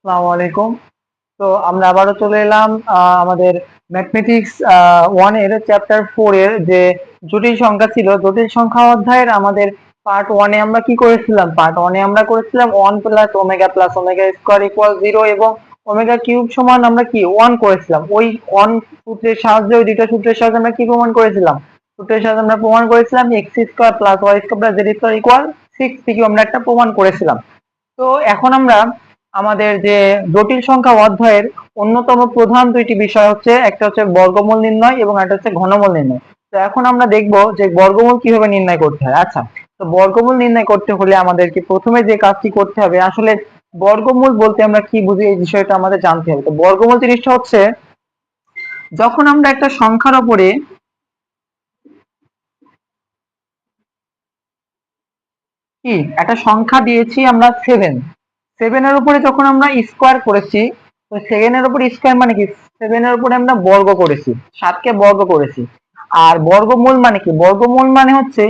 আসসালামু আলাইকুম। তো আমরা আবারও চলে এলাম আমাদের ম্যাথমেটিক্স 1 এর চ্যাপ্টার 4 এর যে জটিল সংখ্যা ছিল, জটিল সংখ্যা অধ্যায়ের আমাদের পার্ট 1 এ আমরা কি করেছিলাম? পার্ট 1 এ আমরা করেছিলাম 1 প্লাস ওমেগা স্কয়ার ইকুয়াল 0 এবং ওমেগা কিউব সমান আমরা কি 1 করেছিলাম। ওই 1 সূত্রের সাহায্যে, ওই দুটো সূত্রের সাহায্যে আমরা কি প্রমাণ করেছিলাম? সূত্রের সাহায্যে আমরা প্রমাণ করেছিলাম x square plus y square plus z square equal 6 থেকে আমরা একটা প্রমাণ করেছিলাম। তো এখন আমরা আমাদের যে জটিল সংখ্যা অধ্যায়ের অন্যতম প্রধান দুইটি বিষয় হচ্ছে, একটা হচ্ছে বর্গমূল নির্ণয় এবং একটা হচ্ছে ঘনমূল নির্ণয়। তো এখন আমরা দেখব যে বর্গমূল কিভাবে নির্ণয় করতে হয়। আচ্ছা, তো বর্গমূল নির্ণয় করতে হলে আমাদেরকে প্রথমে যে কাজটি করতে হবে, আসলে বর্গমূল বলতে আমরা কি বুঝি এই বিষয়টা আমাদের জানতে হবে। তো বর্গমূল জিনিসটা হচ্ছে যখন আমরা একটা সংখ্যার উপরে কি একটা সংখ্যা দিয়েছি আমরা 7, 7 এর উপরে যখন আমরা স্কোয়ার করেছি, তো 7 এর উপরে স্কোয়ার মানে কি 7 এর উপরে আমরা বর্গ করেছি, 7 কে বর্গ করেছি। আর বর্গমূল মানে কি? বর্গমূল মানে হচ্ছে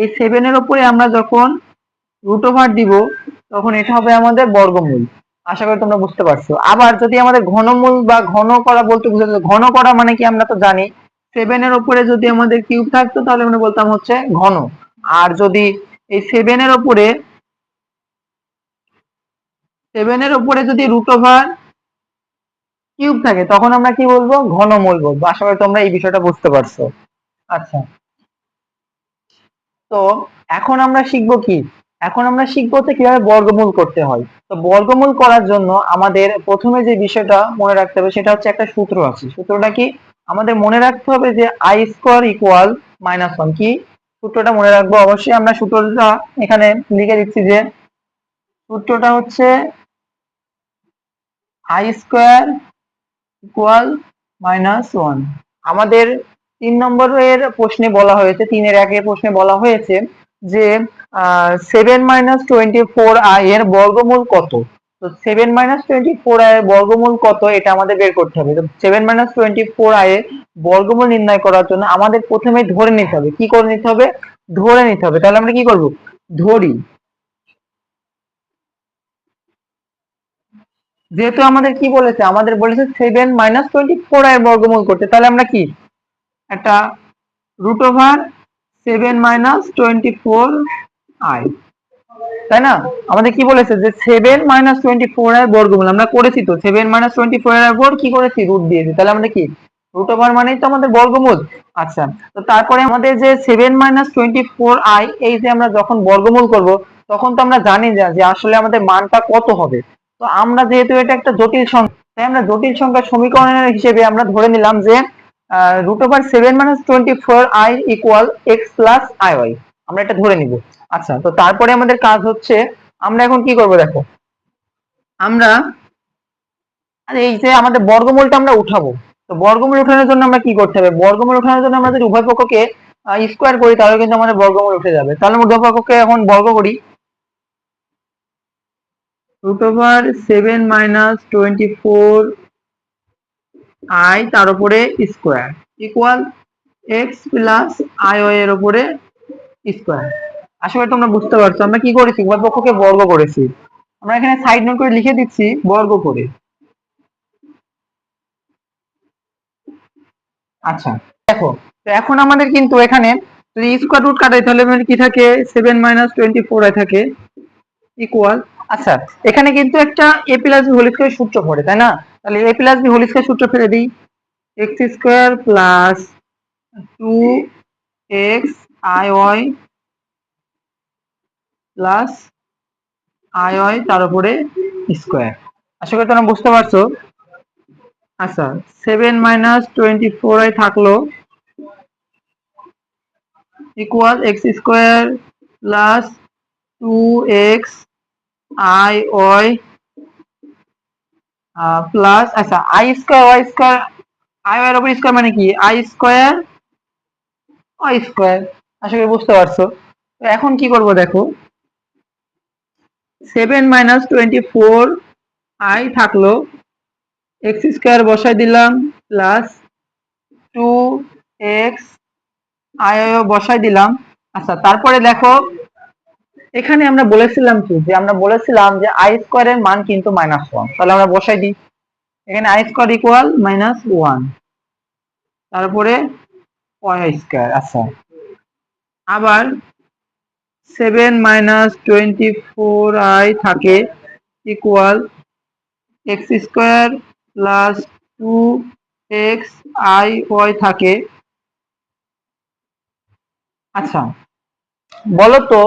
এই 7 এর উপরে আমরা যখন রুট ওভার দিব, তখন এটা হবে আমাদের বর্গমূল। আশা করি তোমরা বুঝতে পারছো। আবার যদি আমাদের ঘনমূল বা ঘন করা বলতে বুঝাতে, ঘন করা মানে কি আমরা তো জানি 7 এর উপরে যদি আমাদের কিউব থাকতো তাহলে আমরা বলতাম হচ্ছে ঘন। আর যদি এই 7 এর উপরে যদি রুট ওভার কিউব থাকে তখন আমরা কি বলবো? ঘনমূল বলবো। আশা করি তোমরা এই বিষয়টা বুঝতে পারছো। আচ্ছা, তো এখন আমরা শিখবো কি? এখন আমরা শিখবো হচ্ছে কিভাবে বর্গমূল করতে হয়। তো বর্গমূল করার জন্য আমাদের প্রথমে যে বিষয়টা মনে রাখতে হবে সেটা হচ্ছে একটা সূত্র আছে। সূত্রটা কি? আমাদের মনে রাখতে হবে যে আই স্কোয়ার ইকুয়াল -1। কি সূত্রটা মনে রাখবো? অবশ্যই আমরা সূত্রটা এখানে লিখে দিচ্ছি যে সূত্রটা হচ্ছে আই স্কোয়ার ইকুয়াল -1। আমাদের 3 নম্বরের প্রশ্নে বলা হয়েছে, 3-এর 1 প্রশ্নে বলা হয়েছে যে 7 - 24i এর বর্গমূল কত। তো 7 - 24i এর বর্গমূল কত এটা আমাদের বের করতে হবে। তো 7 - 24i এর বর্গমূল নির্ণয় করার জন্য আমাদের প্রথমে ধরে নিতে হবে। কি করে নিতে হবে? ধরে নিতে হবে। তাহলে আমরা কি করব? ধরি। যেহেতু আমাদের কি বলেছে, আমাদের বলেছে 7 - 24i এর বর্গমূল করতে, তাহলে আমরা কি একটা রুট ওভার 7 - 24i, তাই না? আমাদের কি বলেছে যে 7 - 24 এর বর্গমূল আমরা করেছি। তো 7 - 24 এর উপর কি করেছি? রুট দিয়েছি। তাহলে আমরা কি রুট ওভার মানেই তো আমাদের বর্গমূল। আচ্ছা, তো তারপরে আমাদের যে 7 - 24i এই যে আমরা যখন বর্গমূল করব, তখন তো আমরা জানি যে আসলে আমাদের মানটা কত হবে। তো আমরা যেহেতু এটা একটা জটিল সংখ্যা, তাই আমরা জটিল সংখ্যার সমীকরণের হিসেবে আমরা ধরে নিলাম যে root over 7 - 24i equal x plus i y. আমরা এটা ধরে নিব। আচ্ছা, তো তারপরে আমাদের কাজ হচ্ছে আমরা এখন কি করব দেখো। আমরা এই যে আমাদের বর্গমূলটা আমরা উঠাবো। তো বর্গমূল উঠানোর জন্য আমরা কি করতে হবে? বর্গমূল উঠানোর জন্য আমরা যদি উভয় পক্ষকে স্কোয়ার করি তাহলে কিন্তু আমাদের বর্গমূল উঠে যাবে। তাহলে আমরা উভয় পক্ষকে এখন বর্গ করি। রুট ওভার 7 - 24i তার উপরে square equal x plus i y এর উপরে স্কোয়ার। আশা করি তোমরা বুঝতে পারছো আমরা কি করেছি, উভয় পক্ষকে বর্গ করেছি। আমরা এখানে সাইড নোট করে লিখে দিচ্ছি বর্গ করে। আচ্ছা, দেখো, তো এখন আমাদের কিন্তু এখানে যদি স্কোয়ার রুট কাটাই তাহলে আমাদের কি থাকে? 7 - 24 থাকে ইকুয়াল। আচ্ছা, এখানে কিন্তু একটা a plus b whole square সূত্র পড়ে, তাই না? তাহলে a plus b whole square সূত্র ফেলে দিই। X square plus 2x i y plus i y তার উপরে স্কোয়ার। আশা করি তোমরা বুঝতে পারছো। আচ্ছা, 7 - 24i থাকলো equal x square plus 2x i y plus, আচ্ছা, i square y square, i y এর উপর স্কোয়ার মানে কি? I square y square. আশা করি বুঝতে পারছো। তো এখন কি করব দেখো, 7 - 24i থাকলো, এক্স স্কোয়ার বসাই দিলাম প্লাস 2x আই ওয়াই বসাই দিলাম। আচ্ছা, তারপরে দেখো এখানে আমরা বলেছিলাম কি, যে আমরা বলেছিলাম যে আই স্কোয়ারের মান কিন্তু -1, তাহলে আমরা বসাই দিই এখানে আই স্কোয়ার ইকুয়াল -1, তারপরে ওয়াই স্কোয়ার। আচ্ছা, আবার 7 - 24i থাকে equal x square plus 2xi থাকে। আচ্ছা, বলতো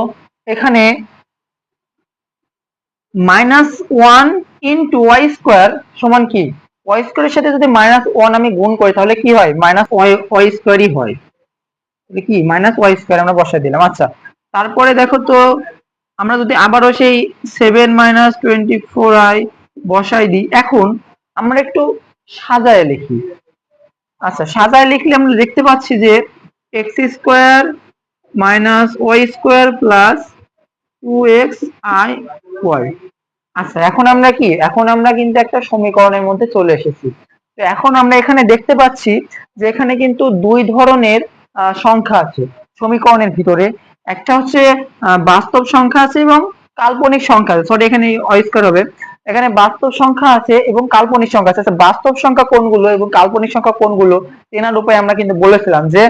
এখানে -1 ইন্টু ওয়াই স্কোয়ার সমান কি? ওয়াই স্কোয়ারের সাথে যদি -1 আমি গুণ করি তাহলে কি হয়? ওয়াই স্কোয়ারই হয়, কি ওয়াই স্কোয়ার আমরা বসাই দিলাম। আচ্ছা, তারপরে দেখো তো আমরা যদি আবারও সেই 7 - 24i বসাই দিই, এখন আমরা একটু সাজায় লিখি। আচ্ছা, সাজায় লিখলে আমরা দেখতে পাচ্ছি যে x square minus y square plus 2xi। আচ্ছা, এখন আমরা কি, এখন আমরা কিন্তু একটা সমীকরণের মধ্যে চলে এসেছি। তো এখন আমরা এখানে দেখতে পাচ্ছি যে এখানে কিন্তু দুই ধরনের সংখ্যা আছে সমীকরণের ভিতরে। একটা হচ্ছে বাস্তব সংখ্যা আছে এবং কাল্পনিক সংখ্যা আছে। সরি, এখানে স্কয়ার হবে। এখানে বাস্তব সংখ্যা আছে এবং কাল্পনিক সংখ্যা আছে। আচ্ছা, বাস্তব সংখ্যা কোনগুলো এবং কাল্পনিক সংখ্যা কোনগুলো চেনার উপায় আমরা কিন্তু বলেছিলাম যে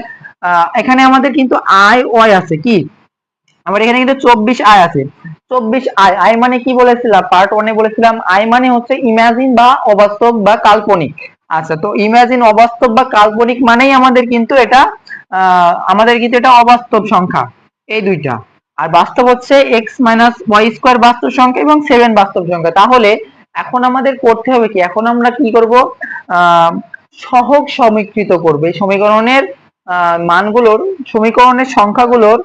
এখানে আমাদের কিন্তু আই ওয়াই আছে, কি আমার এখানে কিন্তু 24i আছে। 24i, আই মানে কি বলেছিলাম পার্ট 1 এ বলেছিলাম, আই মানে হচ্ছে ইমাজিন বা অবাস্তব বা কাল্পনিক। আচ্ছা, তো ইমাজিন অবাস্তব বা কাল্পনিক মানেই আমাদের কিন্তু এটা অবাস্তব সংখ্যা, এই দুইটা। আর বাস্তব হচ্ছে এক্স মাইনাস ওয়াই স্কোয়ার বাস্তব সংখ্যা এবং 7 বাস্তব সংখ্যা। তাহলে এখন আমাদের করতে হবে কি, এখন আমরা কি করব, আহ সহগ সমীকৃত করব এই সমীকরণের মানগুলোর, সমীকরণের সংখ্যাগুলোর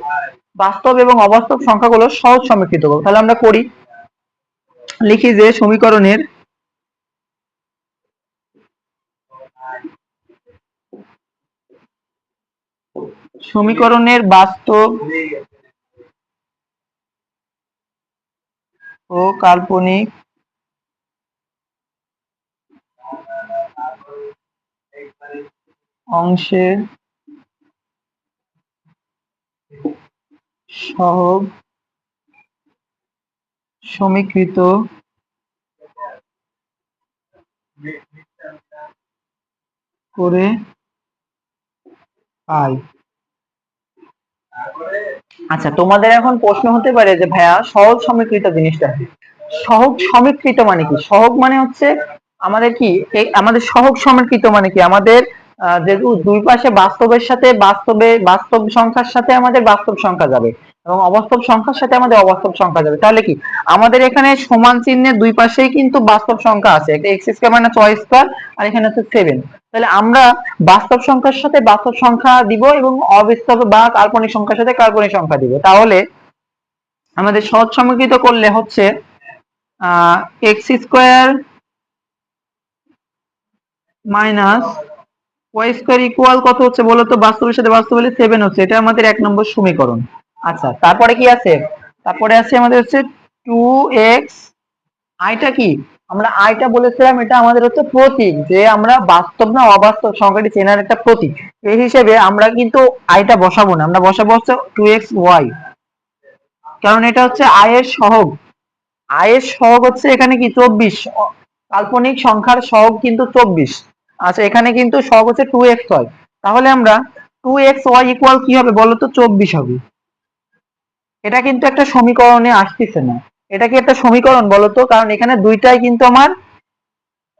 বাস্তব এবং অবাস্তব সংখ্যাগুলো সহজ সমীকৃত করব। তাহলে আমরা করি, লিখি যে সমীকরণের বাস্তব ও কাল্পনিক অংশের সহগ সমীকৃত করে পাই। আচ্ছা, তোমাদের এখন প্রশ্ন হতে পারে যে ভাইয়া সহগ সমীকৃত জিনিসটা কি? সহগ সমীকৃত মানে কি? সহগ মানে হচ্ছে আমাদের কি, আমাদের সহগ সমীকৃত মানে কি, আমাদের যে দুই পাশে বাস্তবের সাথে বাস্তব সংখ্যার সাথে আমাদের বাস্তব সংখ্যা যাবে এবং অবাস্তব সংখ্যার সাথে আমাদের অবাস্তব সংখ্যা যাবে। তাহলে কি আমাদের এখানে সমান চিহ্নের দুই পাশেই কিন্তু বাস্তব সংখ্যা আছে, একটা x square minus y square আর এখানে হচ্ছে 7। তাহলে আমরা বাস্তব সংখ্যার সাথে বাস্তব সংখ্যা দিব এবং অবাস্তব বা কাল্পনিক সংখ্যার সাথে কাল্পনিক সংখ্যা দিব। তাহলে আমাদের সহজ সমীকৃত করলে হচ্ছে x square minus y square equal কত হচ্ছে বলতো? বাস্তবের সাথে বাস্তব হলে 7 হচ্ছে, এটা আমাদের 1 নম্বর সমীকরণ। আচ্ছা, তারপরে কি আছে? তারপরে আছে আমাদের হচ্ছে 2x, আইটা কি, আমরা আইটা বলেছিলাম এটা আমাদের হচ্ছে প্রতীক, যে আমরা বাস্তব না অবাস্তব সংখ্যাটি চেনার একটা প্রতীক। এই হিসেবে আমরা কিন্তু আইটা বসাবো না, আমরা বসাবো হচ্ছে 2xy, কারণ এটা হচ্ছে আয়ের সহগ। আয়ের সহগ হচ্ছে এখানে কি 24, কাল্পনিক সংখ্যার সহগ কিন্তু 24। আচ্ছা, এখানে কিন্তু সহগ হচ্ছে 2xy, তাহলে আমরা 2xy ইকুয়াল কি হবে বলতো? 24 হবে। এটা কিন্তু একটা সমীকরণে আসতেছে না, এটা কি একটা সমীকরণ বলতো? কারণ এখানে দুইটাই কিন্তু আমার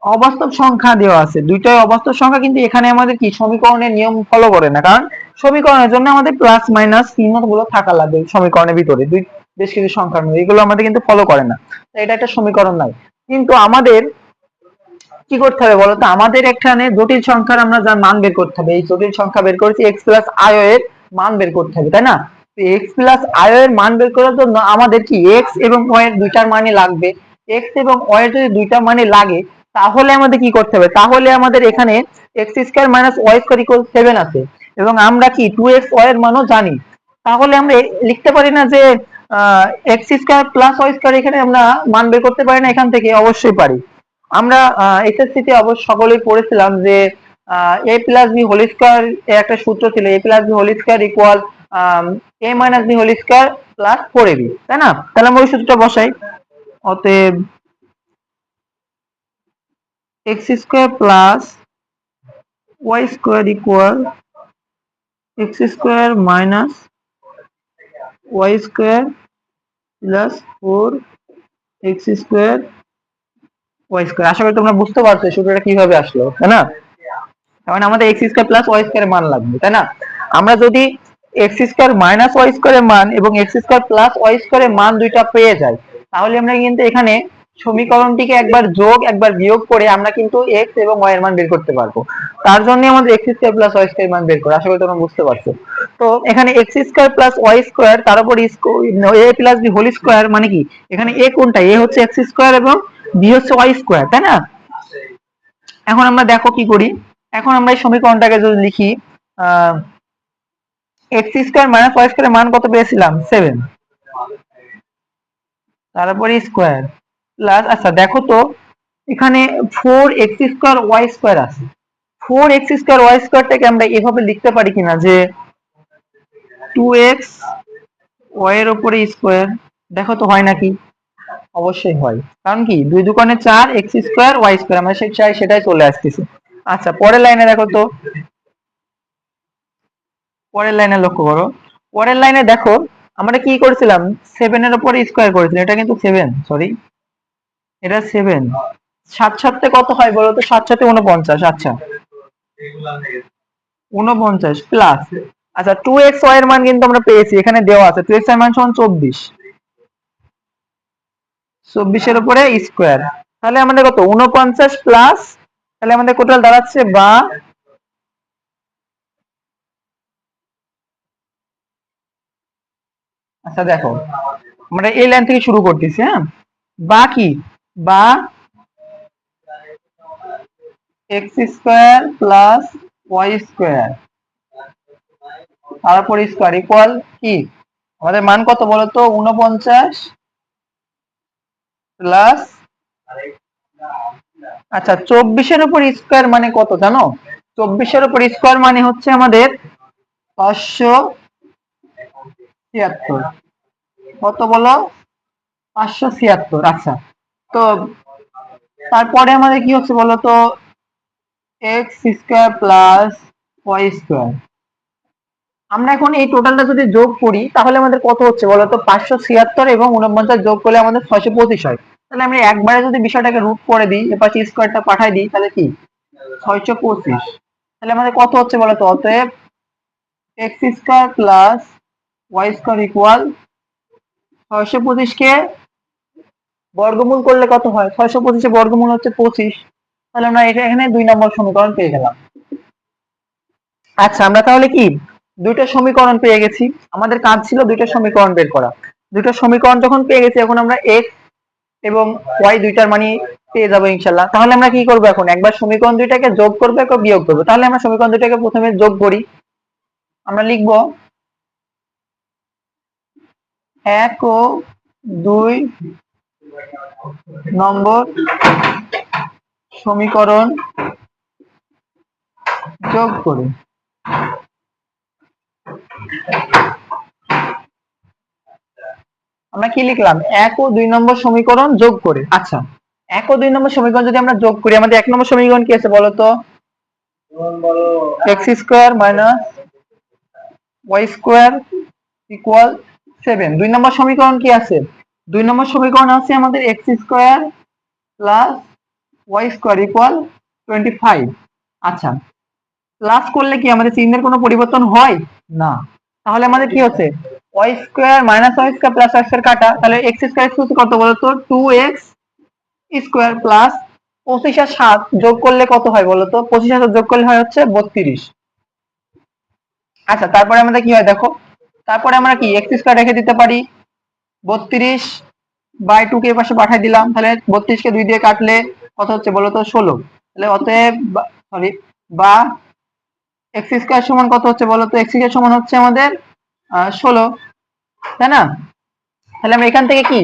অবাস্তব সংখ্যা দেওয়া আছে, দুইটাই অবাস্তব সংখ্যা, কিন্তু এখানে আমাদের কি সমীকরণের নিয়ম ফলো করে না, কারণ সমীকরণের জন্য আমাদের প্লাস মাইনাস চিহ্ন গুলো থাকা লাগবে সমীকরণের ভিতরে, দুই বেশ কিছু সংখ্যার মধ্যে, এগুলো আমাদের কিন্তু ফলো করে না, তো এটা একটা সমীকরণ নয়। কিন্তু আমাদের কি করতে হবে বলতো? আমাদের এখানে জটিল সংখ্যার আমরা যার মান বের করতে হবে, এই জটিল সংখ্যা বের করেছি এক্স প্লাস আই এর মান বের করতে হবে, তাই না? এক্স প্লাস আই এর মান বের করার জন্য আমাদের কি এক্স এবং ওয়াই এর দুইটার মানই লাগবে। এক্স এবং ওয়াই এর যদি দুইটা মানে লাগে, তাহলে আমাদের কি করতে হবে? তাহলে আমাদের এখানে x square minus y square equal 7 আছে এবং আমরা কি 2x ওয়াই এর মানও জানি। তাহলে আমরা লিখতে পারি না যে x square plus y square, এখানে আমরা মান বের করতে পারি না? এখান থেকে অবশ্যই পারি। আমরা এসএসসি তে অবশ্য সকলেই পড়েছিলাম যে a plus b whole square এর একটা সূত্র ছিল, a plus b whole square equal a minus b whole square plus 4ab, তাই না? তাহলে আমরা ওই সূত্রটা বসাই। অতএব x square plus y square equal x square minus y square plus 4x square y square. আশা করি তোমরা বুঝতে পারছো সূত্রটা কিভাবে আসলো, তাই না? মানে আমাদের x square plus y square মান লাগবে, তাই না? আমরা যদি এক্স স্কোয়ার মাইনাস ওয়াই স্কোয়ারের মান এবং এক্স স্কোয়ার প্লাস ওয়াই স্কোয়ারের মান দুইটা পেয়ে যাই, তাহলে আমরা কিন্তু এখানে সমীকরণটিকে একবার যোগ একবার বিয়োগ করে আমরা কিন্তু এক্স এবং ওয়াই এর মান বের করতে পারবো। তার জন্য আমাদের x square plus y square মান বের করে। আশা করি তোমরা বুঝতে পারছো। তো এখানে x square plus y square তার উপর a plus b whole square মানে কি, এখানে এ কোনটা, এ হচ্ছে এক্স স্কোয়ার এবং বি হচ্ছে ওয়াই স্কোয়ার, তাই না? এখন আমরা দেখো কি করি। এখন আমরা এই সমীকরণটাকে যদি লিখি, এক্স স্কোয়ার মাইনাস ওয়াই স্কোয়ারের মান কত পেয়েছিলাম, 7, তারপরে স্কোয়ার প্লাস, আচ্ছা দেখো তো এখানে 4x স্কোয়ার ওয়াই স্কোয়ার আছে। 4x স্কোয়ার ওয়াই স্কোয়ারটাকে আমরা এভাবে লিখতে পারি কিনা যে 2x ওয়াই এর উপরে স্কোয়ার। দেখো তো হয় নাকি? অবশ্যই হয়, কারণ কি 2 দুগুণে 4 x স্কোয়ার ওয়াই স্কোয়ার, আমরা সেটাই চলে আসতেছে। আচ্ছা পরের লাইনে দেখো তো, পরের লাইনে লক্ষ্য করো। পরের লাইনে দেখো আমরা কি করেছিলাম, 7 এর উপরে স্কোয়ার করেছিলাম। এটা কিন্তু 7, সরি এটা 7। 7 সাথে কত হয় বলো তো, 7 সাথে 49। আচ্ছা 49 প্লাস, আচ্ছা 2x y এর মান কিন্তু আমরা পেয়েছি, এখানে দেওয়া আছে 2x এর মান সমান 24। 24 এর উপরে স্কোয়ার, তাহলে আমাদের কত 49 প্লাস, তাহলে আমাদের টোটাল দাঁড়াচ্ছে বা, আচ্ছা দেখো আমরা এই লাইন থেকে শুরু করতেছি, হ্যাঁ, বা কি, বা x square plus y square তারপর স্কোয়ার ইকুয়াল কি, আমাদের মান কত বলতো 49 প্লাস, আচ্ছা 24-এর উপর স্কোয়ার মানে কত জানো? 24-এর উপর স্কোয়ার মানে হচ্ছে আমাদের 576। কত বলো, 576। আচ্ছা তো তারপরে আমাদের কি হচ্ছে বলতো, x square plus y square. আমরা এখন এই টোটালটা যদি যোগ করি তাহলে আমাদের কত হচ্ছে বলতো, 576 এবং 49 যোগ করলে আমাদের 625 হয়। তাহলে আমরা একবারে যদি বিষয়টাকে রুট করে দিই, এপাশে স্কোয়ারটা পাঠাই দিই, তাহলে কি 625। তাহলে আমাদের কত হচ্ছে বলতো, অতএব x square plus y square equal 625 কে বর্গমূল করলে কত হয়, 625 বর্গমূল হচ্ছে 25। তাহলে আমরা এটা এখানে 2 নম্বর সমীকরণ পেয়ে গেলাম। আচ্ছা আমরা তাহলে কি দুইটা সমীকরণ পেয়ে গেছি, আমাদের কাজ ছিল দুইটা সমীকরণ বের করা। দুইটা সমীকরণ যখন পেয়ে গেছি, এখন আমরা x এবং y দুইটার মানে পেয়ে যাবো ইনশাল্লাহ। তাহলে আমরা কি করবো, এখন একবার সমীকরণ দুইটাকে যোগ করবো একবার বিয়োগ করবো। তাহলে আমরা সমীকরণ দুইটাকে প্রথমে যোগ করি। আমরা লিখবো 1 ও 2 নম্বর সমীকরণ যোগ করি। আমরা কি লিখলাম, 1 ও 2 নম্বর সমীকরণ যোগ করে। আচ্ছা 1 ও 2 নম্বর সমীকরণ যদি আমরা যোগ করি, আমাদের 1 নম্বর সমীকরণ কি আছে বলতো, x square minus y square equal 7। 2 নম্বর সমীকরণ কি আছে, 2 নম্বর সমীকরণ আছে আমাদের x square plus y square equal 25। আচ্ছা প্লাস করলে কি আমাদের চিহ্নের কোনো পরিবর্তন হয় না, তাহলে আমাদের কি হচ্ছে y square minus y square plus y square কাটা, তাহলে এক্স স্কোয়ার কত বলতো 2x স্কোয়ার প্লাস 25 আর 7 যোগ করলে কত হয় বলতো, 25 আর 7 যোগ করলে হয় হচ্ছে 32। আচ্ছা তারপরে আমাদের কি হয় দেখো, তারপরে আমরা কি এক্স স্কোয়ার রেখে দিতে পারি, 32/2 কে পাশে পাঠিয়ে দিলাম, তাহলে 32 কে 2 দিয়ে কাটলে কত হচ্ছে বলতো 16। তাহলে অতএব সরি বা এক্স স্কোয়ার সমান কত হচ্ছে বলতো, এক্স স্কোয়ার সমান হচ্ছে আমাদের 16, তাই না? তাহলে আমরা এখান থেকে কি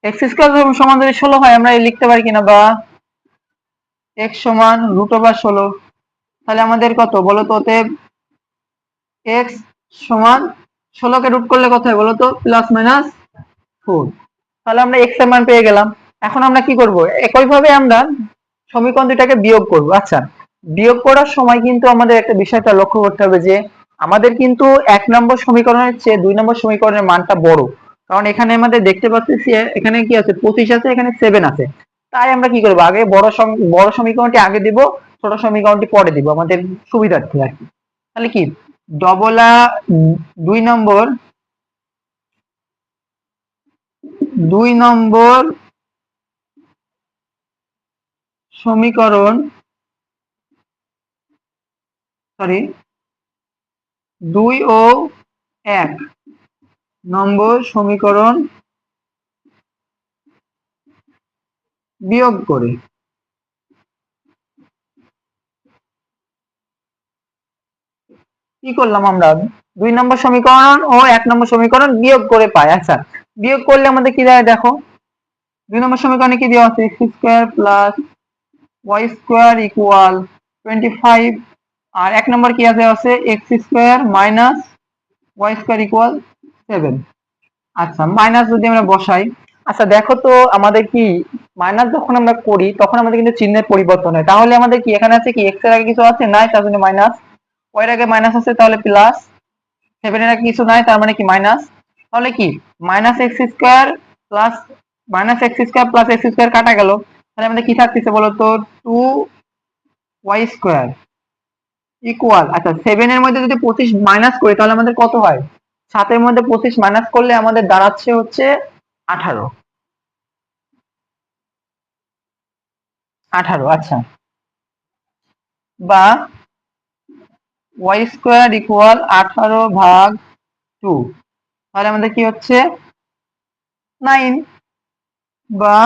এক্স স্কোয়ার সমান যদি 16 হয়, আমরা লিখতে পারি কিনা, বা এক্স সমান √16। তাহলে আমাদের কত বলতো, অতএব এক্স সমান 16কে রুট করলে কত হয় বলো তো, +-4। তাহলে আমরা x এর মান পেয়ে গেলাম। এখন আমরা কি করব, একইভাবে আমরা সমীকরণ দুটাকে বিয়োগ করব। আচ্ছা, বিয়োগ করার সময় কিন্তু আমাদের একটা বিষয়টা লক্ষ্য করতে হবে যে আমাদের কিন্তু 1 নম্বর সমীকরণের চেয়ে 2 নম্বর সমীকরণের মানটা বড়। কারণ এখানে আমাদের দেখতে পাচ্ছি এখানে কি আছে, 25 আছে, এখানে 7 আছে। তাই আমরা কি করব, আগে বড় সমীকরণটি আগে দিব, ছোট সমীকরণটি পরে দিব, আমাদের সুবিধার্থে আর কি। তাহলে কি ডবলা 2 নম্বর 2 নম্বর সমীকরণ, সরি 2 ও 1 নম্বর সমীকরণ বিয়োগ করে কি করলাম আমরা, 2 নম্বর সমীকরণ ও 1 নম্বর সমীকরণ বিয়োগ করে পাই। আচ্ছা, বিয়োগ করলে আমাদের কি দাঁড়ায় দেখো, 2 নম্বর সমীকরণে কি দেওয়া আছে, x² প্লাস y² ইকুয়াল 25, আর 1 নম্বর কি আছে x² মাইনাস y² ইকুয়াল 7। আচ্ছা, মাইনাস যদি আমরা বসাই, আচ্ছা দেখো তো আমাদের কি মাইনাস যখন আমরা করি তখন আমাদের কিন্তু চিহ্নের পরিবর্তন হয়। তাহলে আমাদের কি এখানে আছে কি, x এর আগে কিছু আছে, নাই, তার জন্য মাইনাস, y এর আগে মাইনাস আছে তাহলে প্লাস, 7 এর আগে কিছু নাই তার মানে কি মাইনাস, তাহলে কি -x² plus -x² plus x² কাটা গেল, তাহলে আমাদের কি থাকতেছে বলতো, 2y² ইকুয়াল, আচ্ছা 7 এর মধ্যে যদি 25 মাইনাস করি তাহলে আমাদের কত হয়, 7 এর মধ্যে 25 মাইনাস করলে আমাদের দাঁড়াচ্ছে হচ্ছে 18। আচ্ছা, বা y² ইকুয়াল 18/2, তাহলে আমাদের কি হচ্ছে 9, বা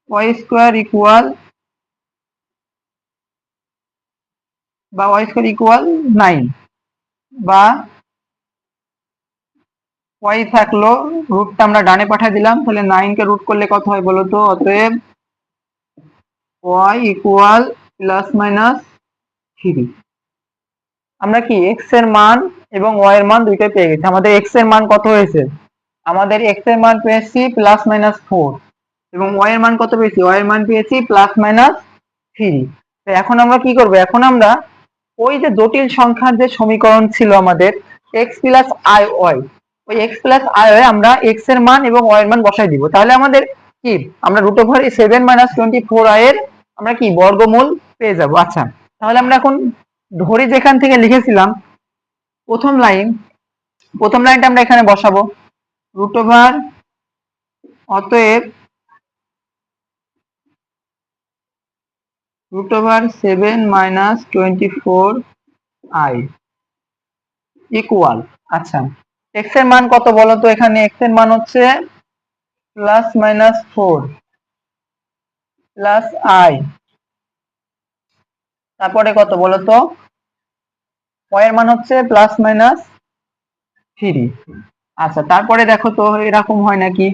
y² ইকুয়াল 9, বা y থাকলো, রুটটা আমরা ডানে পাঠিয়ে দিলাম, তাহলে 9 কে রুট করলে কত হয় বলতো, অতএব y ইকুয়াল +-3। আমরা কি x এর মান এবং y এর মান দুইটাই পেয়ে গেছি। আমাদের x এর মান কত হয়েছে, আমাদের x এর মান পেয়েছি +-4, এবং y এর মান কত পেয়েছি, y এর মান পেয়েছি +-3। তো এখন আমরা কি করব, এখন আমরা ওই যে জটিল সংখ্যার যে সমীকরণ ছিল আমাদের x প্লাস আই ওয়াই, ওই x প্লাস আই ওয়াই আমরা x এর মান এবং y এর মান বসাই দিব। তাহলে আমাদের কি, আমরা √7-24i এর আমরা কি বর্গমূল পেয়ে যাব। আচ্ছা, তাহলে আমরা এখন ধরি যেখান থেকে লিখেছিলাম প্রথম লাইনটা আমরা এখানে বসাবো, √ অতএব √7-24i ইকুয়াল, আচ্ছা x এর মান কত বলো তো, এখানে x এর মান হচ্ছে +-4 প্লাস i, তারপরে কত বলো তো, y এর মান হচ্ছে +-3। আচ্ছা, তারপরে দেখো তো এরকম হয় নাকি,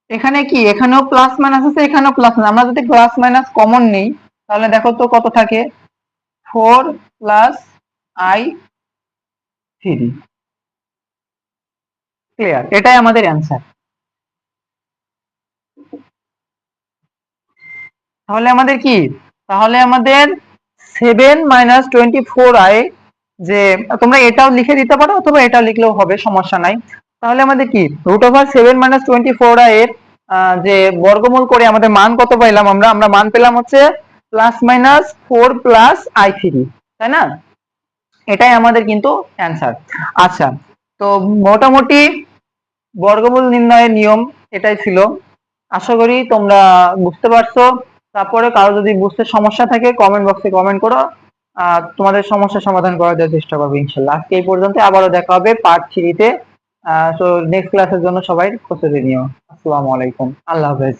এখানে কি, এখানেও প্লাস মাইনাস আছে, এখানেও প্লাস, আমরা যদি প্লাস মাইনাস কমন নেই তাহলে দেখো তো কত থাকে, 4 +i3। ক্লিয়ার, এটাই আমাদের অ্যান্সার। তাহলে আমাদের কি, তাহলে আমাদের 7-24i, যে তোমরা এটাও লিখে দিতে পারো অথবা এটাও লিখলেও হবে, সমস্যা নাই। তাহলে আমাদের কি √7-24i এর যে বর্গমূল করে আমাদের মান কত পাইলাম, আমরা মান পেলাম হচ্ছে +-4 + i3, তাই না, এটাই আমাদের কিন্তু অ্যান্সার। আচ্ছা, তো মোটামুটি বর্গমূল নির্ণয়ের নিয়ম এটাই ছিল, আশা করি তোমরা বুঝতে পারছো। তারপরে কারো যদি বুঝতে সমস্যা থাকে কমেন্ট বক্সে কমেন্ট করো, তোমাদের সমস্যার সমাধান করার জন্য চেষ্টা করবো ইনশাল্লাহ। আজকে এই পর্যন্ত, আবারও দেখা হবে পার্ট 3-তে। তো নেক্সট ক্লাসের জন্য সবাই প্রস্তুতি নিও। আসসালামু আলাইকুম, আল্লাহ হাফেজ।